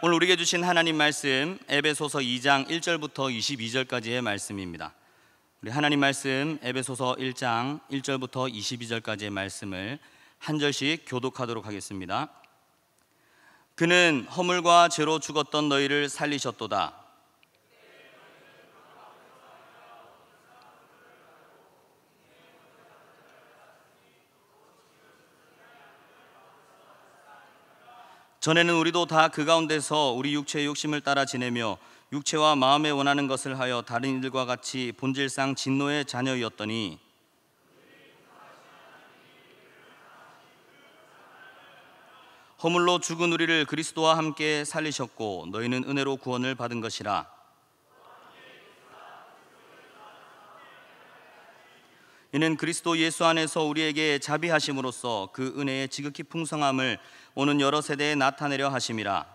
오늘 우리에게 주신 하나님 말씀 에베소서 2장 1절부터 22절까지의 말씀입니다. 우리 하나님 말씀 에베소서 1장 1절부터 22절까지의 말씀을 한 절씩 교독하도록 하겠습니다. 그는 허물과 죄로 죽었던 너희를 살리셨도다. 전에는 우리도 다 그 가운데서 우리 육체의 욕심을 따라 지내며 육체와 마음에 원하는 것을 하여 다른 이들과 같이 본질상 진노의 자녀였더니 허물로 죽은 우리를 그리스도와 함께 살리셨고 너희는 은혜로 구원을 받은 것이라. 이는 그리스도 예수 안에서 우리에게 자비하심으로써 그 은혜의 지극히 풍성함을 오는 여러 세대에 나타내려 하심이라.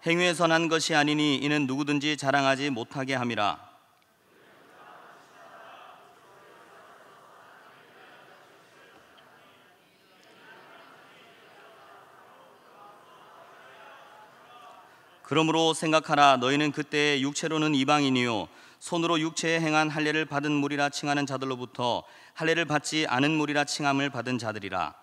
행위에서 난 것이 아니니 이는 누구든지 자랑하지 못하게 함이라. 그러므로 생각하라. 너희는 그때 육체로는 이방인이요 손으로 육체에 행한 할례를 받은 무리라 칭하는 자들로부터 할례를 받지 않은 무리라 칭함을 받은 자들이라.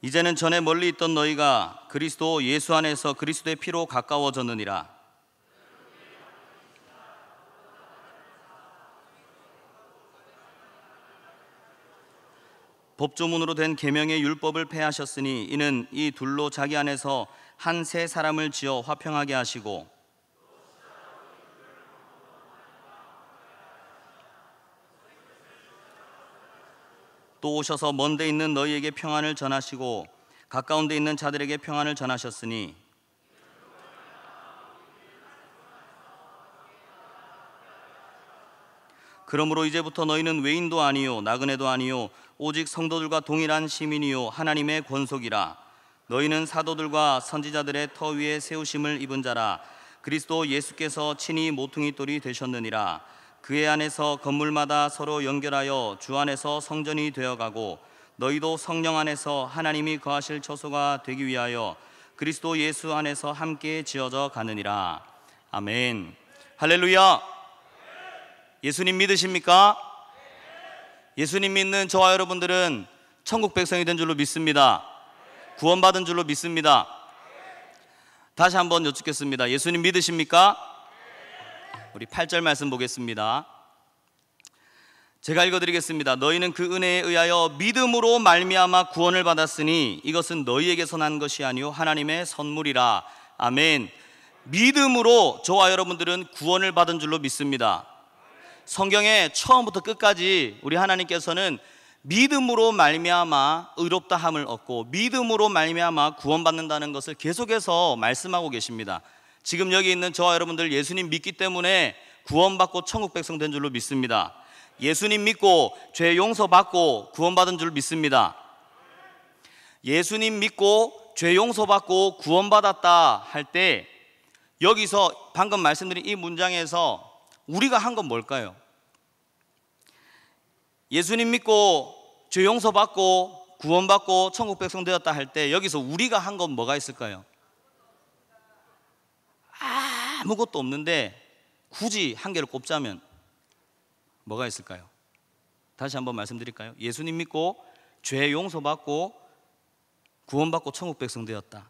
이제는 전에 멀리 있던 너희가 그리스도 예수 안에서 그리스도의 피로 가까워졌느니라. 법조문으로 된 계명의 율법을 폐하셨으니 이는 이 둘로 자기 안에서 한 새 사람을 지어 화평하게 하시고 또 오셔서 먼 데 있는 너희에게 평안을 전하시고 가까운 데 있는 자들에게 평안을 전하셨으니 그러므로 이제부터 너희는 외인도 아니요 나그네도 아니요 오직 성도들과 동일한 시민이요 하나님의 권속이라. 너희는 사도들과 선지자들의 터 위에 세우심을 입은 자라. 그리스도 예수께서 친히 모퉁이 돌이 되셨느니라. 그의 안에서 건물마다 서로 연결하여 주 안에서 성전이 되어가고 너희도 성령 안에서 하나님이 거하실 처소가 되기 위하여 그리스도 예수 안에서 함께 지어져 가느니라. 아멘. 할렐루야. 예수님 믿으십니까? 예수님 믿는 저와 여러분들은 천국 백성이 된 줄로 믿습니다. 구원받은 줄로 믿습니다. 다시 한번 여쭙겠습니다. 예수님 믿으십니까? 우리 8절 말씀 보겠습니다. 제가 읽어드리겠습니다. 너희는 그 은혜에 의하여 믿음으로 말미암아 구원을 받았으니 이것은 너희에게서 난 것이 아니요 하나님의 선물이라. 아멘. 믿음으로 저와 여러분들은 구원을 받은 줄로 믿습니다. 성경의 처음부터 끝까지 우리 하나님께서는 믿음으로 말미암아 의롭다함을 얻고 믿음으로 말미암아 구원받는다는 것을 계속해서 말씀하고 계십니다. 지금 여기 있는 저와 여러분들 예수님 믿기 때문에 구원받고 천국 백성 된 줄로 믿습니다. 예수님 믿고 죄 용서받고 구원받은 줄 믿습니다. 예수님 믿고 죄 용서받고 구원받았다 할 때 여기서 방금 말씀드린 이 문장에서 우리가 한 건 뭘까요? 예수님 믿고 죄 용서받고 구원받고 천국 백성 되었다 할 때 여기서 우리가 한 건 뭐가 있을까요? 아무것도 없는데 굳이 한 개를 꼽자면 뭐가 있을까요? 다시 한번 말씀드릴까요? 예수님 믿고 죄 용서받고 구원받고 천국 백성 되었다.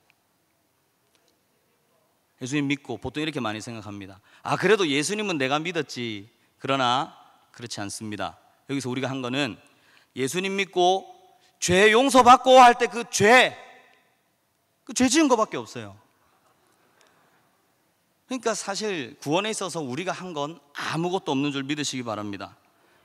예수님 믿고 보통 이렇게 많이 생각합니다. 그래도 예수님은 내가 믿었지. 그러나 그렇지 않습니다. 여기서 우리가 한 거는 예수님 믿고 죄 용서받고 할 때 그 죄 지은 거밖에 없어요. 그러니까 사실 구원에 있어서 우리가 한 건 아무것도 없는 줄 믿으시기 바랍니다.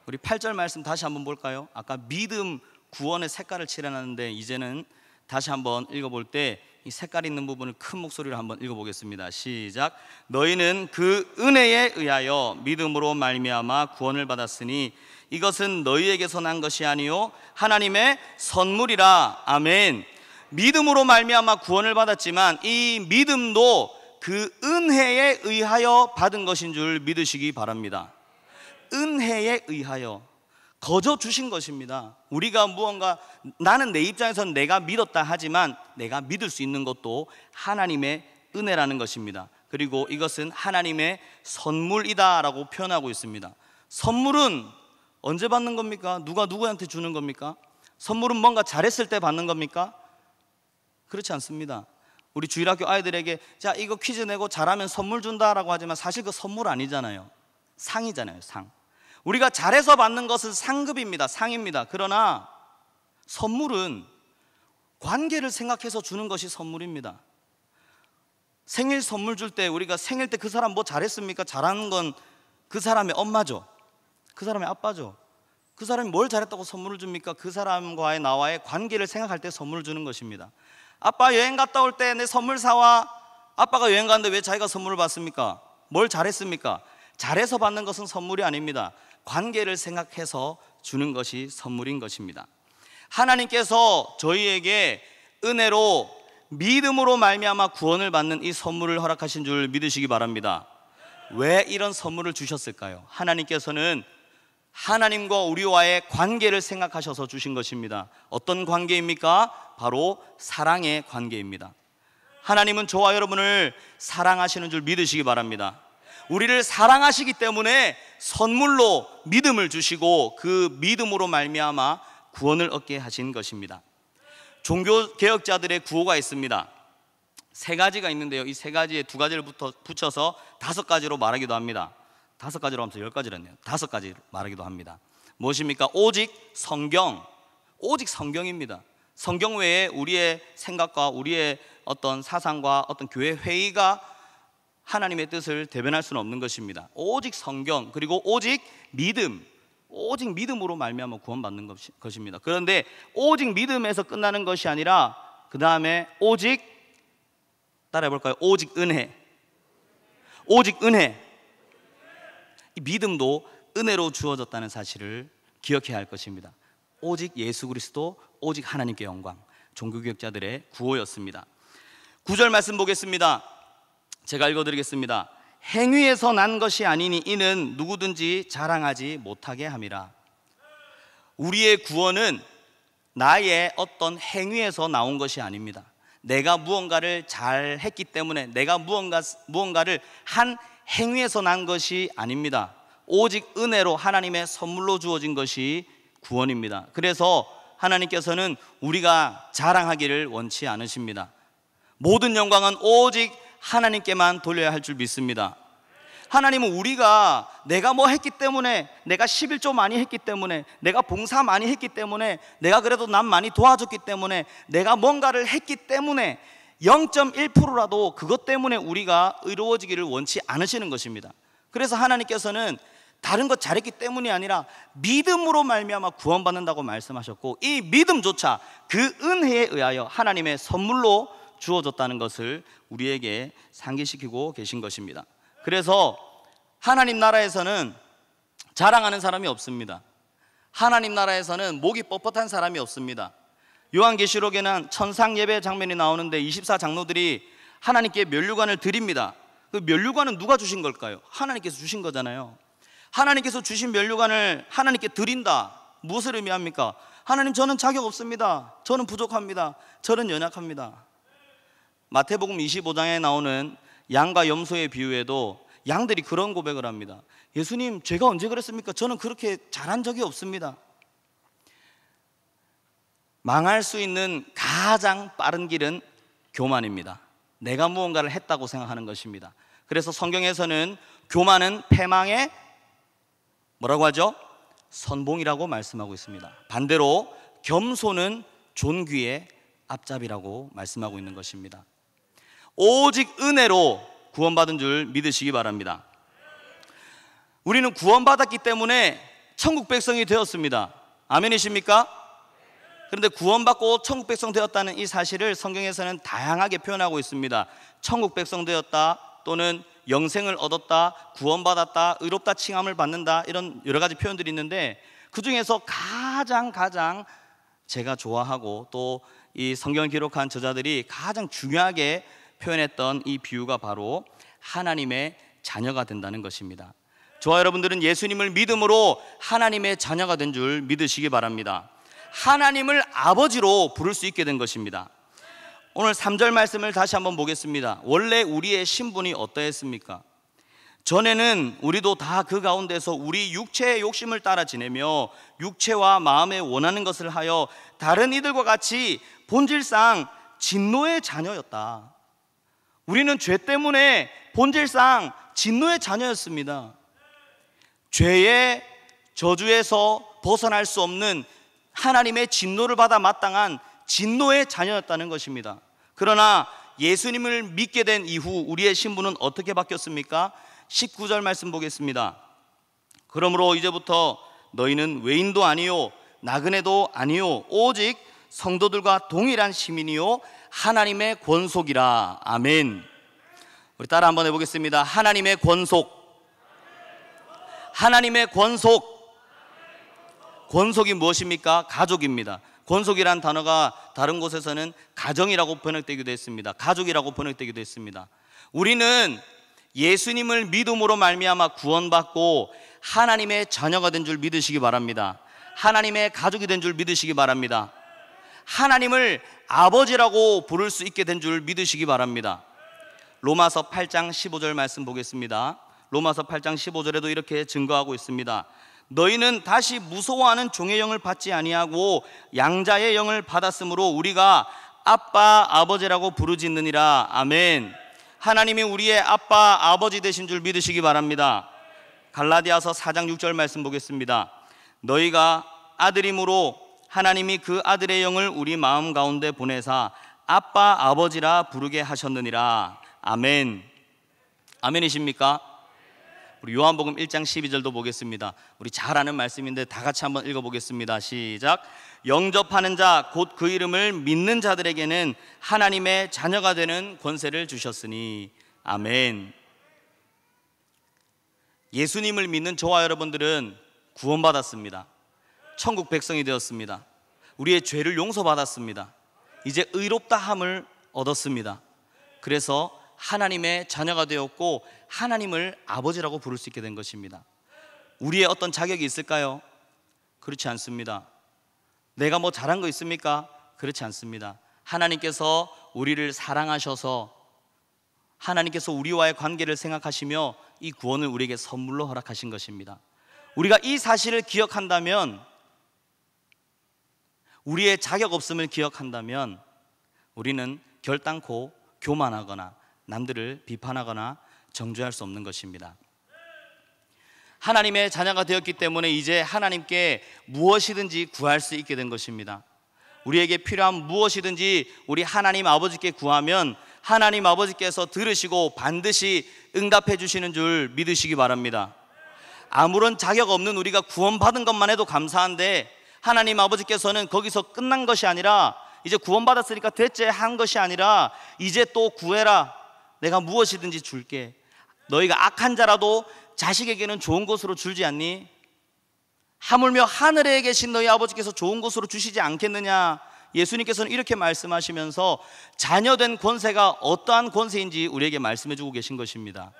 우리 8절 말씀 다시 한번 볼까요? 아까 믿음 구원의 색깔을 칠해놨는데 이제는 다시 한번 읽어볼 때 이 색깔 있는 부분을 큰 목소리로 한번 읽어보겠습니다. 시작. 너희는 그 은혜에 의하여 믿음으로 말미암아 구원을 받았으니 이것은 너희에게서 난 것이 아니요 하나님의 선물이라. 아멘. 믿음으로 말미암아 구원을 받았지만 이 믿음도 그 은혜에 의하여 받은 것인 줄 믿으시기 바랍니다. 은혜에 의하여 거저 주신 것입니다. 우리가 무언가, 나는 내 입장에서는 내가 믿었다 하지만 내가 믿을 수 있는 것도 하나님의 은혜라는 것입니다. 그리고 이것은 하나님의 선물이다 라고 표현하고 있습니다. 선물은 언제 받는 겁니까? 누가 누구한테 주는 겁니까? 선물은 뭔가 잘했을 때 받는 겁니까? 그렇지 않습니다. 우리 주일학교 아이들에게 자 이거 퀴즈 내고 잘하면 선물 준다라고 하지만 사실 그 선물 아니잖아요. 상이잖아요. 상. 우리가 잘해서 받는 것은 상급입니다. 상입니다. 그러나 선물은 관계를 생각해서 주는 것이 선물입니다. 생일 선물 줄 때 우리가 생일 때 그 사람 뭐 잘했습니까? 잘하는 건 그 사람의 엄마죠. 그 사람의 아빠죠. 그 사람이 뭘 잘했다고 선물을 줍니까? 그 사람과의 나와의 관계를 생각할 때 선물을 주는 것입니다. 아빠 여행 갔다 올 때 내 선물 사와. 아빠가 여행 갔는데 왜 자기가 선물을 받습니까? 뭘 잘했습니까? 잘해서 받는 것은 선물이 아닙니다. 관계를 생각해서 주는 것이 선물인 것입니다. 하나님께서 저희에게 은혜로 믿음으로 말미암아 구원을 받는 이 선물을 허락하신 줄 믿으시기 바랍니다. 왜 이런 선물을 주셨을까요? 하나님께서는 하나님과 우리와의 관계를 생각하셔서 주신 것입니다. 어떤 관계입니까? 바로 사랑의 관계입니다. 하나님은 저와 여러분을 사랑하시는 줄 믿으시기 바랍니다. 우리를 사랑하시기 때문에 선물로 믿음을 주시고 그 믿음으로 말미암아 구원을 얻게 하신 것입니다. 종교개혁자들의 구호가 있습니다. 세 가지가 있는데요, 이 세 가지에 두 가지를 붙여서 5가지로 말하기도 합니다. 5가지로 하면서 10가지를 했네요. 5가지 말하기도 합니다. 무엇입니까? 오직 성경, 오직 성경입니다. 성경 외에 우리의 생각과 우리의 어떤 사상과 어떤 교회 회의가 하나님의 뜻을 대변할 수는 없는 것입니다. 오직 성경, 그리고 오직 믿음, 오직 믿음으로 말미암아 구원받는 것입니다. 그런데 오직 믿음에서 끝나는 것이 아니라 그 다음에 오직, 따라해볼까요? 오직 은혜, 오직 은혜. 이 믿음도 은혜로 주어졌다는 사실을 기억해야 할 것입니다. 오직 예수 그리스도, 오직 하나님께 영광. 종교개혁자들의 구호였습니다. 9절 말씀 보겠습니다. 제가 읽어드리겠습니다. 행위에서 난 것이 아니니 이는 누구든지 자랑하지 못하게 함이라. 우리의 구원은 나의 어떤 행위에서 나온 것이 아닙니다. 내가 무언가를 잘 했기 때문에, 내가 무언가를 한 행위에서 난 것이 아닙니다. 오직 은혜로 하나님의 선물로 주어진 것이 구원입니다. 그래서 하나님께서는 우리가 자랑하기를 원치 않으십니다. 모든 영광은 오직 하나님께만 돌려야 할 줄 믿습니다. 하나님은 우리가 내가 뭐 했기 때문에, 내가 11조 많이 했기 때문에, 내가 봉사 많이 했기 때문에, 내가 그래도 남 많이 도와줬기 때문에, 내가 뭔가를 했기 때문에 0.1%라도 그것 때문에 우리가 의로워지기를 원치 않으시는 것입니다. 그래서 하나님께서는 다른 것 잘했기 때문이 아니라 믿음으로 말미암아 구원받는다고 말씀하셨고, 이 믿음조차 그 은혜에 의하여 하나님의 선물로 주어졌다는 것을 우리에게 상기시키고 계신 것입니다. 그래서 하나님 나라에서는 자랑하는 사람이 없습니다. 하나님 나라에서는 목이 뻣뻣한 사람이 없습니다. 요한계시록에는 천상 예배 장면이 나오는데 24장로들이 하나님께 면류관을 드립니다. 그 면류관은 누가 주신 걸까요? 하나님께서 주신 거잖아요. 하나님께서 주신 면류관을 하나님께 드린다. 무엇을 의미합니까? 하나님, 저는 자격 없습니다. 저는 부족합니다. 저는 연약합니다. 마태복음 25장에 나오는 양과 염소의 비유에도 양들이 그런 고백을 합니다. 예수님, 제가 언제 그랬습니까? 저는 그렇게 잘한 적이 없습니다. 망할 수 있는 가장 빠른 길은 교만입니다. 내가 무언가를 했다고 생각하는 것입니다. 그래서 성경에서는 교만은 패망의 뭐라고 하죠? 선봉이라고 말씀하고 있습니다. 반대로 겸손은 존귀의 앞잡이라고 말씀하고 있는 것입니다. 오직 은혜로 구원받은 줄 믿으시기 바랍니다. 우리는 구원받았기 때문에 천국 백성이 되었습니다. 아멘이십니까? 그런데 구원받고 천국 백성 되었다는 이 사실을 성경에서는 다양하게 표현하고 있습니다. 천국 백성 되었다, 또는 영생을 얻었다, 구원받았다, 의롭다 칭함을 받는다, 이런 여러 가지 표현들이 있는데 그 중에서 가장 제가 좋아하고 또 이 성경을 기록한 저자들이 가장 중요하게 표현했던 이 비유가 바로 하나님의 자녀가 된다는 것입니다. 저와 여러분들은 예수님을 믿음으로 하나님의 자녀가 된 줄 믿으시기 바랍니다. 하나님을 아버지로 부를 수 있게 된 것입니다. 오늘 3절 말씀을 다시 한번 보겠습니다. 원래 우리의 신분이 어떠했습니까? 전에는 우리도 다 그 가운데서 우리 육체의 욕심을 따라 지내며 육체와 마음에 원하는 것을 하여 다른 이들과 같이 본질상 진노의 자녀였다. 우리는 죄 때문에 본질상 진노의 자녀였습니다. 죄의 저주에서 벗어날 수 없는 하나님의 진노를 받아 마땅한 진노의 자녀였다는 것입니다. 그러나 예수님을 믿게 된 이후 우리의 신분은 어떻게 바뀌었습니까? 19절 말씀 보겠습니다. 그러므로 이제부터 너희는 외인도 아니요 나그네도 아니요 오직 성도들과 동일한 시민이요 하나님의 권속이라. 아멘. 우리 따라 한번 해보겠습니다. 하나님의 권속. 하나님의 권속. 권속이 무엇입니까? 가족입니다. 권속이란 단어가 다른 곳에서는 가정이라고 번역되기도 했습니다. 가족이라고 번역되기도 했습니다. 우리는 예수님을 믿음으로 말미암아 구원받고 하나님의 자녀가 된 줄 믿으시기 바랍니다. 하나님의 가족이 된 줄 믿으시기 바랍니다. 하나님을 아버지라고 부를 수 있게 된 줄 믿으시기 바랍니다. 로마서 8장 15절 말씀 보겠습니다. 로마서 8장 15절에도 이렇게 증거하고 있습니다. 너희는 다시 무서워하는 종의 영을 받지 아니하고 양자의 영을 받았으므로 우리가 아빠 아버지라고 부르짖느니라. 아멘. 하나님이 우리의 아빠 아버지 되신 줄 믿으시기 바랍니다. 갈라디아서 4장 6절 말씀 보겠습니다. 너희가 아들임으로 하나님이 그 아들의 영을 우리 마음 가운데 보내사 아빠 아버지라 부르게 하셨느니라. 아멘. 아멘이십니까? 우리 요한복음 1장 12절도 보겠습니다. 우리 잘 아는 말씀인데 다 같이 한번 읽어보겠습니다. 시작. 영접하는 자 곧 그 이름을 믿는 자들에게는 하나님의 자녀가 되는 권세를 주셨으니. 아멘. 예수님을 믿는 저와 여러분들은 구원받았습니다. 천국 백성이 되었습니다. 우리의 죄를 용서받았습니다. 이제 의롭다함을 얻었습니다. 그래서 하나님의 자녀가 되었고 하나님을 아버지라고 부를 수 있게 된 것입니다. 우리의 어떤 자격이 있을까요? 그렇지 않습니다. 내가 뭐 잘한 거 있습니까? 그렇지 않습니다. 하나님께서 우리를 사랑하셔서 하나님께서 우리와의 관계를 생각하시며 이 구원을 우리에게 선물로 허락하신 것입니다. 우리가 이 사실을 기억한다면, 우리의 자격 없음을 기억한다면 우리는 결단코 교만하거나 남들을 비판하거나 정죄할 수 없는 것입니다. 하나님의 자녀가 되었기 때문에 이제 하나님께 무엇이든지 구할 수 있게 된 것입니다. 우리에게 필요한 무엇이든지 우리 하나님 아버지께 구하면 하나님 아버지께서 들으시고 반드시 응답해 주시는 줄 믿으시기 바랍니다. 아무런 자격 없는 우리가 구원받은 것만 해도 감사한데 하나님 아버지께서는 거기서 끝난 것이 아니라, 이제 구원받았으니까 됐지 한 것이 아니라 이제 또 구해라. 내가 무엇이든지 줄게. 너희가 악한 자라도 자식에게는 좋은 것으로 줄지 않니? 하물며 하늘에 계신 너희 아버지께서 좋은 것으로 주시지 않겠느냐? 예수님께서는 이렇게 말씀하시면서 자녀된 권세가 어떠한 권세인지 우리에게 말씀해 주고 계신 것입니다.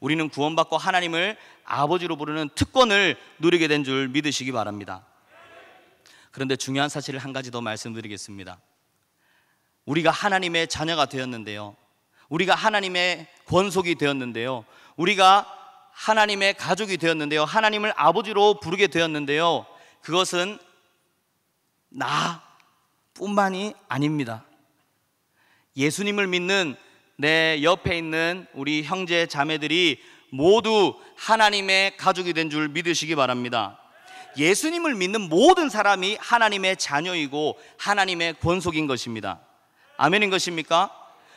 우리는 구원받고 하나님을 아버지로 부르는 특권을 누리게 된 줄 믿으시기 바랍니다. 그런데 중요한 사실을 한 가지 더 말씀드리겠습니다. 우리가 하나님의 자녀가 되었는데요, 우리가 하나님의 권속이 되었는데요, 우리가 하나님의 가족이 되었는데요, 하나님을 아버지로 부르게 되었는데요, 그것은 나뿐만이 아닙니다. 예수님을 믿는 내 옆에 있는 우리 형제 자매들이 모두 하나님의 가족이 된 줄 믿으시기 바랍니다. 예수님을 믿는 모든 사람이 하나님의 자녀이고 하나님의 권속인 것입니다. 아멘인 것입니까?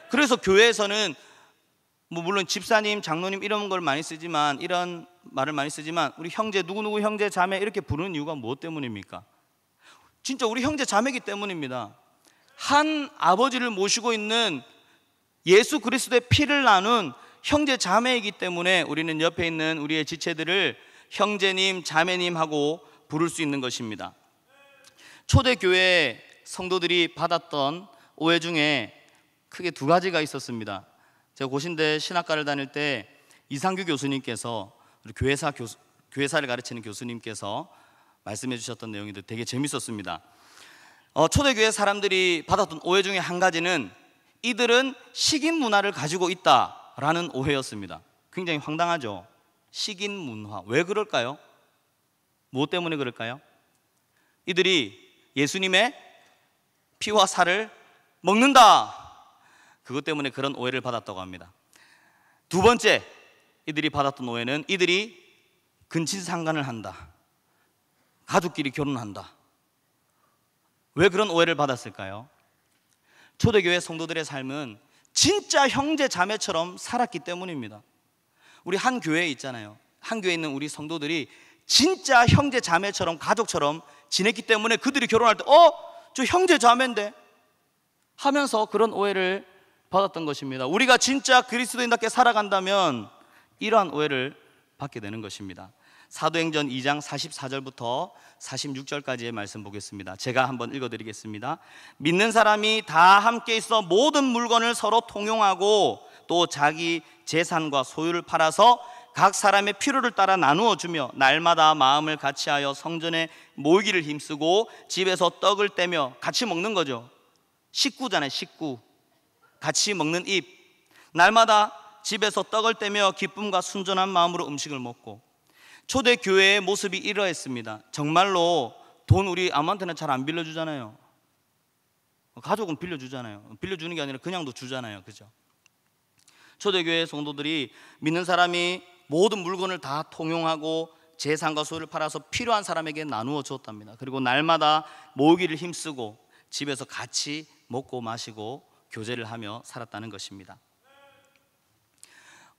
그래서 교회에서는 물론 집사님, 장로님 이런 걸 많이 쓰지만, 이런 말을 많이 쓰지만 우리 형제, 누구누구 형제 자매 이렇게 부르는 이유가 무엇 때문입니까? 진짜 우리 형제 자매이기 때문입니다. 한 아버지를 모시고 있는 예수 그리스도의 피를 나눈 형제 자매이기 때문에 우리는 옆에 있는 우리의 지체들을 형제님, 자매님 하고 부를 수 있는 것입니다. 초대교회 성도들이 받았던 오해 중에 크게 두 가지가 있었습니다. 제가 고신대 신학과를 다닐 때 이상규 교수님께서, 우리 교회사를 가르치는 교수님께서 말씀해 주셨던 내용인데 되게 재밌었습니다. 초대교회 사람들이 받았던 오해 중에 한 가지는 이들은 식인 문화를 가지고 있다라는 오해였습니다. 굉장히 황당하죠. 식인 문화, 왜 그럴까요? 무엇 때문에 그럴까요? 이들이 예수님의 피와 살을 먹는다, 그것 때문에 그런 오해를 받았다고 합니다. 두 번째, 이들이 받았던 오해는 이들이 근친상간을 한다, 가족끼리 결혼한다. 왜 그런 오해를 받았을까요? 초대교회 성도들의 삶은 진짜 형제 자매처럼 살았기 때문입니다. 우리 한 교회에 있잖아요. 한 교회에 있는 우리 성도들이 진짜 형제 자매처럼 가족처럼 지냈기 때문에 그들이 결혼할 때 저 형제 자매인데 하면서 그런 오해를 받았던 것입니다. 우리가 진짜 그리스도인답게 살아간다면 이러한 오해를 받게 되는 것입니다. 사도행전 2장 44절부터 46절까지의 말씀 보겠습니다. 제가 한번 읽어드리겠습니다. 믿는 사람이 다 함께 있어 모든 물건을 서로 통용하고 또 자기 재산과 소유를 팔아서 각 사람의 필요를 따라 나누어 주며 날마다 마음을 같이하여 성전에 모이기를 힘쓰고 집에서 떡을 떼며 같이 먹는 거죠. 식구잖아요. 식구, 같이 먹는 입. 날마다 집에서 떡을 떼며 기쁨과 순전한 마음으로 음식을 먹고. 초대교회의 모습이 이러했습니다. 정말로 돈 우리 아무한테나 잘 안 빌려주잖아요. 가족은 빌려주잖아요. 빌려주는 게 아니라 그냥도 주잖아요. 그죠? 초대교회 성도들이 믿는 사람이 모든 물건을 다 통용하고 재산과 소유를 팔아서 필요한 사람에게 나누어 주었답니다. 그리고 날마다 모으기를 힘쓰고 집에서 같이 먹고 마시고 교제를 하며 살았다는 것입니다.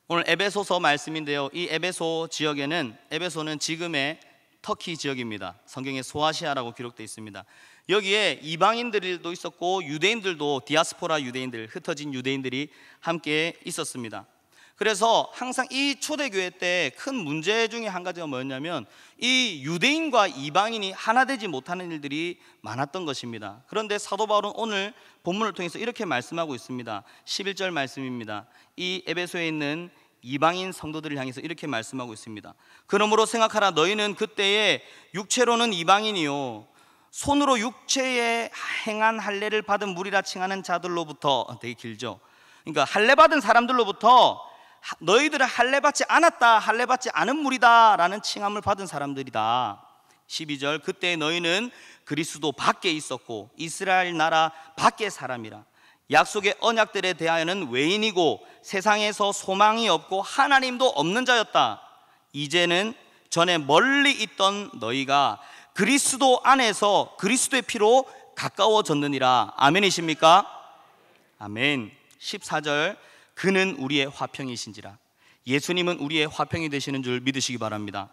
오늘 에베소서 말씀인데요, 이 에베소 지역에는, 에베소는 지금의 터키 지역입니다. 성경에 소아시아라고 기록되어 있습니다. 여기에 이방인들도 있었고 유대인들도, 디아스포라 유대인들, 흩어진 유대인들이 함께 있었습니다. 그래서 항상 이 초대교회 때 큰 문제 중에 한 가지가 뭐였냐면 이 유대인과 이방인이 하나 되지 못하는 일들이 많았던 것입니다. 그런데 사도 바울은 오늘 본문을 통해서 이렇게 말씀하고 있습니다. 11절 말씀입니다. 이 에베소에 있는 이방인 성도들을 향해서 이렇게 말씀하고 있습니다. 그러므로 생각하라, 너희는 그때에 육체로는 이방인이요 손으로 육체에 행한 할례를 받은 무리라 칭하는 자들로부터, 되게 길죠. 그러니까 할례 받은 사람들로부터 너희들은 할례 받지 않았다, 할례 받지 않은 무리다 라는 칭함을 받은 사람들이다. 12절, 그때 너희는 그리스도 밖에 있었고 이스라엘 나라 밖의 사람이라. 약속의 언약들에 대하여는 외인이고 세상에서 소망이 없고 하나님도 없는 자였다. 이제는 전에 멀리 있던 너희가 그리스도 안에서 그리스도의 피로 가까워졌느니라. 아멘이십니까? 아멘. 14절, 그는 우리의 화평이신지라. 예수님은 우리의 화평이 되시는 줄 믿으시기 바랍니다.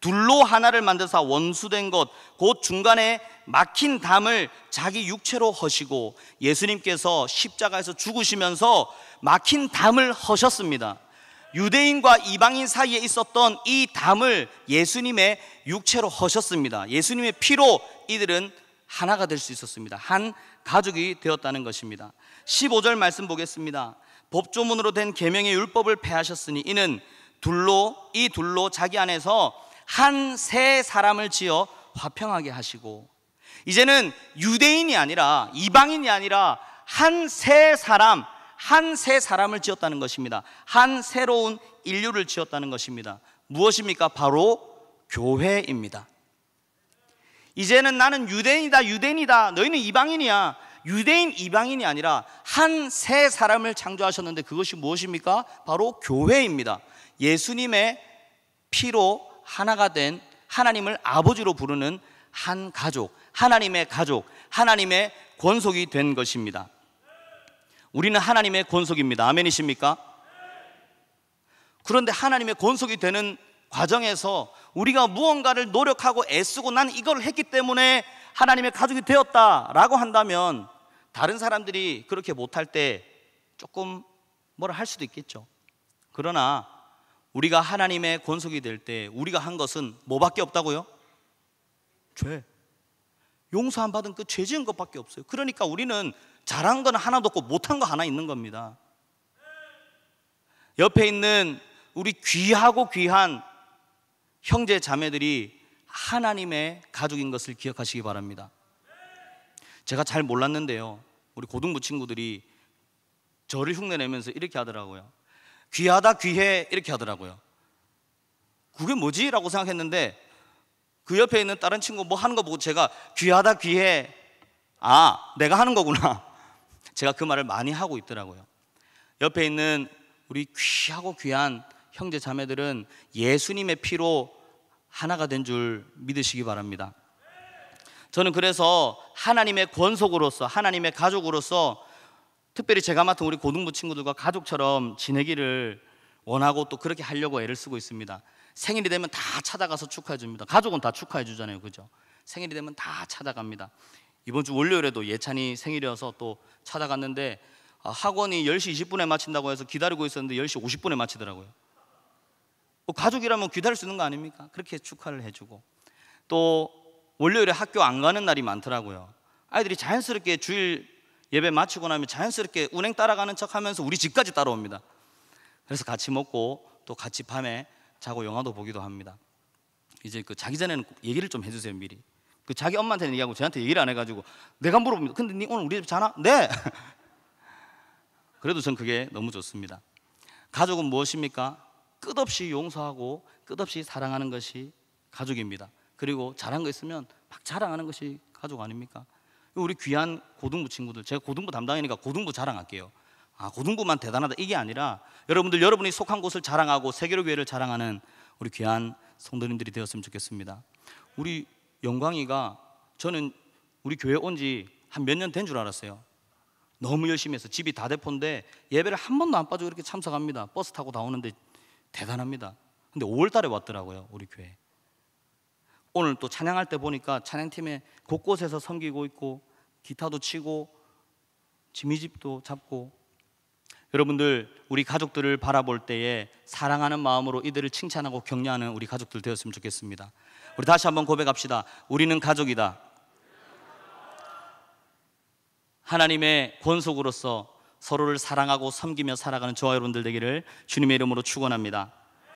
둘로 하나를 만드사 원수된 것 곧 중간에 막힌 담을 자기 육체로 허시고, 예수님께서 십자가에서 죽으시면서 막힌 담을 허셨습니다. 유대인과 이방인 사이에 있었던 이 담을 예수님의 육체로 허셨습니다. 예수님의 피로 이들은 하나가 될 수 있었습니다. 한 가족이 되었다는 것입니다. 15절 말씀 보겠습니다. 법조문으로 된 계명의 율법을 폐하셨으니 이는 이 둘로 자기 안에서 한 새 사람을 지어 화평하게 하시고. 이제는 유대인이 아니라 이방인이 아니라 한 새 사람을 지었다는 것입니다. 한 새로운 인류를 지었다는 것입니다. 무엇입니까? 바로 교회입니다. 이제는 나는 유대인이다, 너희는 이방인이야. 유대인, 이방인이 아니라 한 새 사람을 창조하셨는데 그것이 무엇입니까? 바로 교회입니다. 예수님의 피로 하나가 된, 하나님을 아버지로 부르는 한 가족, 하나님의 가족, 하나님의 권속이 된 것입니다. 우리는 하나님의 권속입니다. 아멘이십니까? 그런데 하나님의 권속이 되는 과정에서 우리가 무언가를 노력하고 애쓰고 나는 이걸 했기 때문에 하나님의 가족이 되었다라고 한다면 다른 사람들이 그렇게 못할 때 조금 뭐라 할 수도 있겠죠. 그러나 우리가 하나님의 권속이 될 때 우리가 한 것은 뭐밖에 없다고요? 죄. 용서 안 받은 그 죄 지은 것밖에 없어요. 그러니까 우리는 잘한 건 하나도 없고 못한 거 하나 있는 겁니다. 옆에 있는 우리 귀하고 귀한 형제 자매들이 하나님의 가족인 것을 기억하시기 바랍니다. 제가 잘 몰랐는데요, 우리 고등부 친구들이 저를 흉내내면서 이렇게 하더라고요. 귀하다 귀해 이렇게 하더라고요. 그게 뭐지? 라고 생각했는데 그 옆에 있는 다른 친구 뭐 하는 거 보고 제가 귀하다 귀해, 아 내가 하는 거구나. 제가 그 말을 많이 하고 있더라고요. 옆에 있는 우리 귀하고 귀한 형제 자매들은 예수님의 피로 하나가 된 줄 믿으시기 바랍니다. 저는 그래서 하나님의 권속으로서, 하나님의 가족으로서 특별히 제가 맡은 우리 고등부 친구들과 가족처럼 지내기를 원하고 또 그렇게 하려고 애를 쓰고 있습니다. 생일이 되면 다 찾아가서 축하해 줍니다. 가족은 다 축하해 주잖아요, 그죠? 생일이 되면 다 찾아갑니다. 이번 주 월요일에도 예찬이 생일이어서 또 찾아갔는데 학원이 10시 20분에 마친다고 해서 기다리고 있었는데 10시 50분에 마치더라고요. 가족이라면 기다릴 수 있는 거 아닙니까? 그렇게 축하를 해주고, 또 월요일에 학교 안 가는 날이 많더라고요. 아이들이 자연스럽게 주일 예배 마치고 나면 자연스럽게 운행 따라가는 척 하면서 우리 집까지 따라옵니다. 그래서 같이 먹고 또 같이 밤에 자고 영화도 보기도 합니다. 이제 그 자기 전에는 꼭 얘기를 좀 해주세요, 미리. 그 자기 엄마한테는 얘기하고 저한테 얘기를 안 해가지고 내가 물어봅니다. 근데 니 오늘 우리 집 자나? 네. 그래도 전 그게 너무 좋습니다. 가족은 무엇입니까? 끝없이 용서하고 끝없이 사랑하는 것이 가족입니다. 그리고 잘한 거 있으면 막 자랑하는 것이 가족 아닙니까? 우리 귀한 고등부 친구들, 제가 고등부 담당이니까 고등부 자랑할게요. 고등부만 대단하다 이게 아니라 여러분들, 여러분이 속한 곳을 자랑하고 세계로교회를 자랑하는 우리 귀한 성도님들이 되었으면 좋겠습니다. 우리 영광이가, 저는 우리 교회 온 지 한 몇 년 된 줄 알았어요. 너무 열심히 해서 집이 다대포인데 예배를 한 번도 안 빠지고 이렇게 참석합니다. 버스 타고 다 오는데 대단합니다. 근데 5월 달에 왔더라고요, 우리 교회. 오늘 또 찬양할 때 보니까 찬양팀에 곳곳에서 섬기고 있고 기타도 치고 지미집도 잡고. 여러분들, 우리 가족들을 바라볼 때에 사랑하는 마음으로 이들을 칭찬하고 격려하는 우리 가족들 되었으면 좋겠습니다. 우리 다시 한번 고백합시다. 우리는 가족이다. 하나님의 권속으로서 서로를 사랑하고 섬기며 살아가는 저와 여러분들 되기를 주님의 이름으로 축원합니다.